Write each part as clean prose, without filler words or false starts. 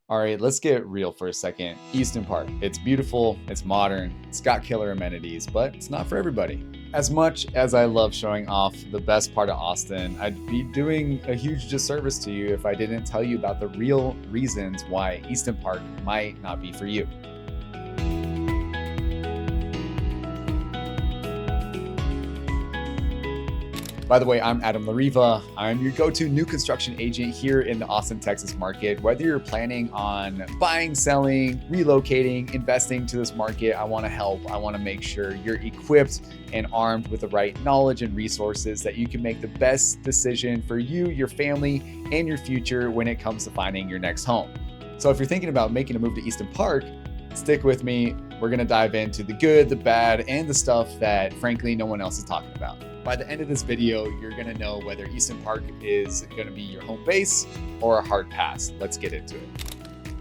All right, let's get real for a second. Easton Park. It's beautiful, it's modern, it's got killer amenities, but it's not for everybody. As much as I love showing off the best part of Austin, I'd be doing a huge disservice to you if I didn't tell you about the real reasons why Easton Park might not be for you. By the way, I'm Adam Lariva. I'm your go-to new construction agent here in the Austin, Texas market. Whether you're planning on buying, selling, relocating, investing to this market, I want to help. I want to make sure you're equipped and armed with the right knowledge and resources that you can make the best decision for you, your family, and your future when it comes to finding your next home. So if you're thinking about making a move to Easton Park, stick with me. We're going to dive into the good, the bad, and the stuff that frankly no one else is talking about. By the end of this video, you're going to know whether Easton Park is going to be your home base or a hard pass. Let's get into it.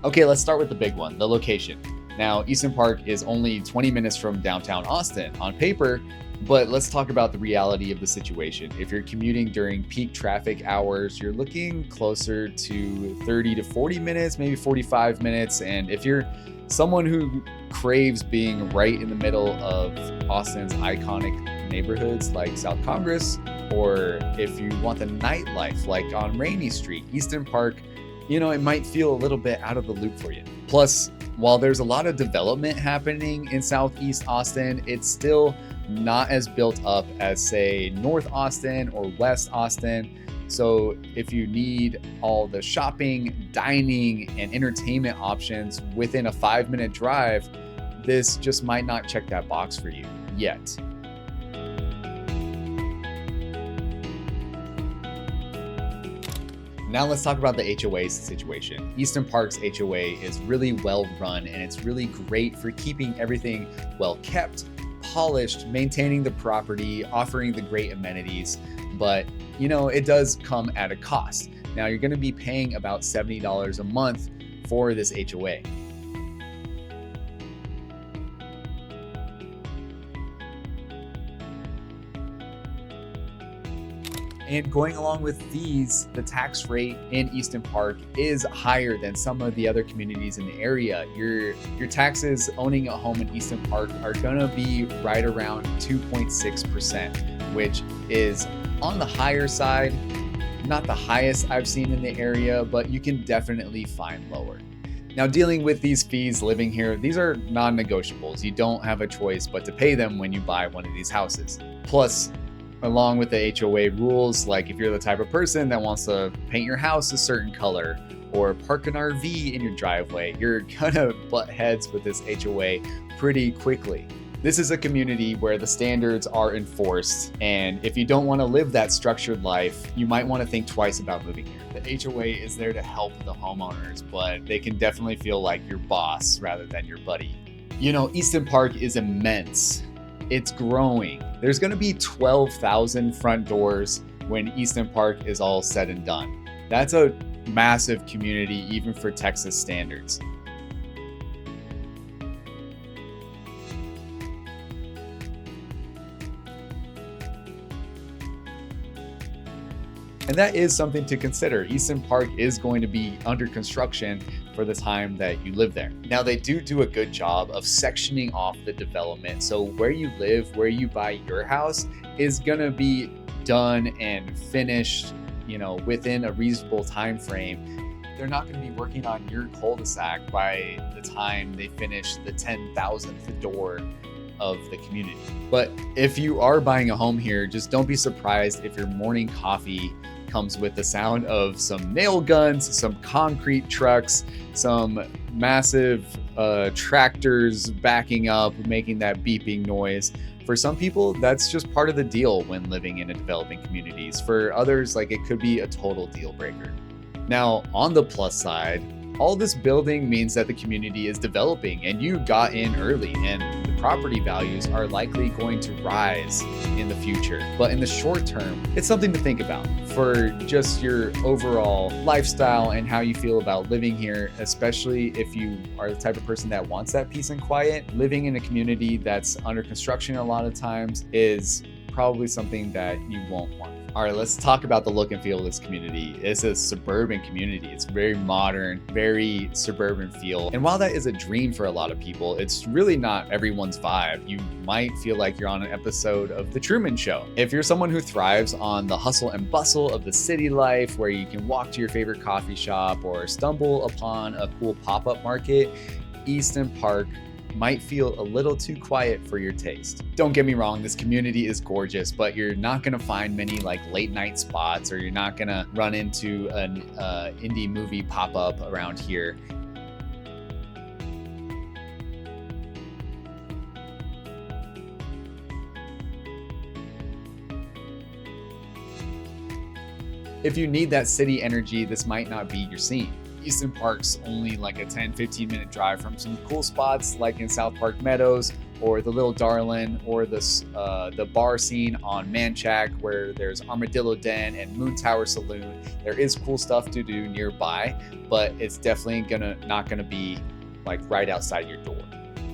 Okay, let's start with the big one, the location. Now, Easton Park is only 20 minutes from downtown Austin on paper, but let's talk about the reality of the situation. If you're commuting during peak traffic hours, you're looking closer to 30 to 40 minutes, maybe 45 minutes. And if you're someone who craves being right in the middle of Austin's iconic neighborhoods like South Congress, or if you want the nightlife like on Rainy Street, Easton Park, it might feel a little bit out of the loop for you. Plus, while there's a lot of development happening in Southeast Austin, it's still not as built up as, say, North Austin or West Austin. So if you need all the shopping, dining, and entertainment options within a 5-minute drive, this just might not check that box for you yet. Now let's talk about the HOA situation. Easton Park's HOA is really well run, and it's really great for keeping everything well kept, polished, maintaining the property, offering the great amenities. But it does come at a cost. Now you're going to be paying about $70 a month for this HOA. And going along with these, the tax rate in Easton Park is higher than some of the other communities in the area. Your taxes owning a home in Easton Park are gonna be right around 2.6%, which is on the higher side, not the highest I've seen in the area, but you can definitely find lower. Now, dealing with these fees living here, these are non-negotiables. You don't have a choice but to pay them when you buy one of these houses. Plus, along with the HOA rules, like if you're the type of person that wants to paint your house a certain color or park an RV in your driveway, you're gonna butt heads with this HOA pretty quickly. This is a community where the standards are enforced, and if you don't want to live that structured life, you might want to think twice about moving here. The HOA is there to help the homeowners, but they can definitely feel like your boss rather than your buddy. Easton Park is immense. It's growing. There's going to be 12,000 front doors when Easton Park is all said and done. That's a massive community, even for Texas standards. And that is something to consider. Easton Park is going to be under construction for the time that you live there. Now, they do a good job of sectioning off the development. So where you live, where you buy your house is gonna be done and finished, within a reasonable time frame. They're not gonna be working on your cul-de-sac by the time they finish the 10,000th door of the community. But if you are buying a home here, just don't be surprised if your morning coffee comes with the sound of some nail guns, some concrete trucks, some massive tractors backing up, making that beeping noise. For some people, that's just part of the deal when living in a developing communities. For others, it could be a total deal breaker. Now, on the plus side, all this building means that the community is developing and you got in early, and the property values are likely going to rise in the future. But in the short term, it's something to think about for just your overall lifestyle and how you feel about living here, especially if you are the type of person that wants that peace and quiet. Living in a community that's under construction a lot of times is probably something that you won't want. All right, let's talk about the look and feel of this community. It's a suburban community. It's very modern, very suburban feel. And while that is a dream for a lot of people, it's really not everyone's vibe. You might feel like you're on an episode of The Truman Show. If you're someone who thrives on the hustle and bustle of the city life, where you can walk to your favorite coffee shop or stumble upon a cool pop-up market, Easton Park might feel a little too quiet for your taste. Don't get me wrong, this community is gorgeous, but you're not gonna find many like late night spots, or you're not gonna run into an indie movie pop-up around here. If you need that city energy, this might not be your scene. Easton Park's only like a 10-15 minute drive from some cool spots like in South Park Meadows, or the Little Darlin', or the bar scene on Manchac, where there's Armadillo Den and Moon Tower Saloon. There is cool stuff to do nearby, but it's definitely not gonna be like right outside your door.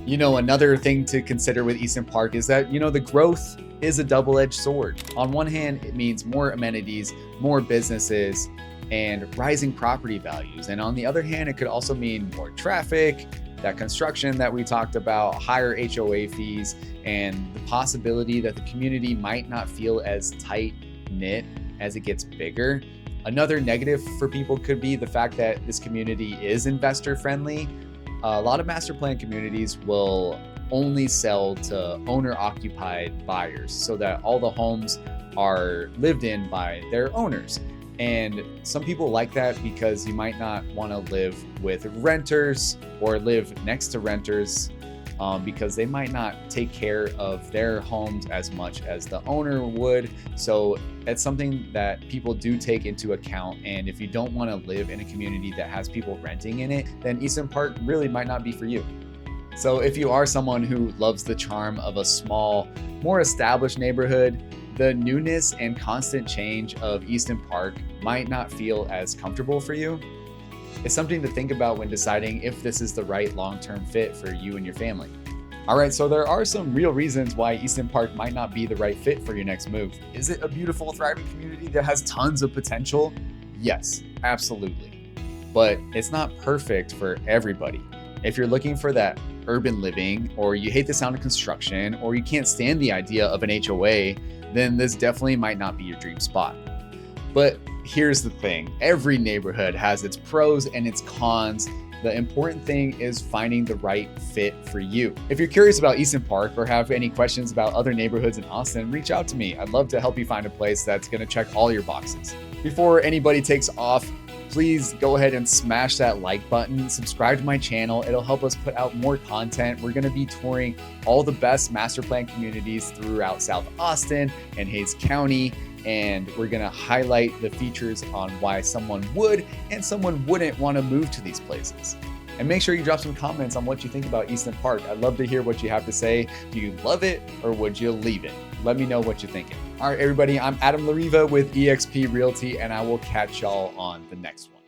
You know, another thing to consider with Easton Park is that, you know, the growth is a double-edged sword. On one hand, it means more amenities, more businesses, and rising property values. And on the other hand, it could also mean more traffic, that construction that we talked about, higher HOA fees, and the possibility that the community might not feel as tight-knit as it gets bigger. Another negative for people could be the fact that this community is investor-friendly. A lot of master plan communities will only sell to owner-occupied buyers, so that all the homes are lived in by their owners. And some people like that because you might not want to live with renters or live next to renters, because they might not take care of their homes as much as the owner would. So it's something that people do take into account. And if you don't want to live in a community that has people renting in it, then Easton Park really might not be for you. So if you are someone who loves the charm of a small, more established neighborhood, the newness and constant change of Easton Park might not feel as comfortable for you. It's something to think about when deciding if this is the right long-term fit for you and your family. All right, so there are some real reasons why Easton Park might not be the right fit for your next move. Is it a beautiful, thriving community that has tons of potential? Yes, absolutely. But it's not perfect for everybody. If you're looking for that urban living, or you hate the sound of construction, or you can't stand the idea of an HOA, then this definitely might not be your dream spot. But here's the thing, every neighborhood has its pros and its cons. The important thing is finding the right fit for you. If you're curious about Easton Park or have any questions about other neighborhoods in Austin, reach out to me. I'd love to help you find a place that's gonna check all your boxes. Before anybody takes off, please go ahead and smash that like button, subscribe to my channel. It'll help us put out more content. We're gonna be touring all the best master plan communities throughout South Austin and Hays County, and we're gonna highlight the features on why someone would and someone wouldn't wanna move to these places. And make sure you drop some comments on what you think about Easton Park. I'd love to hear what you have to say. Do you love it or would you leave it? Let me know what you're thinking. All right, everybody, I'm Adam Lariva with eXp Realty, and I will catch y'all on the next one.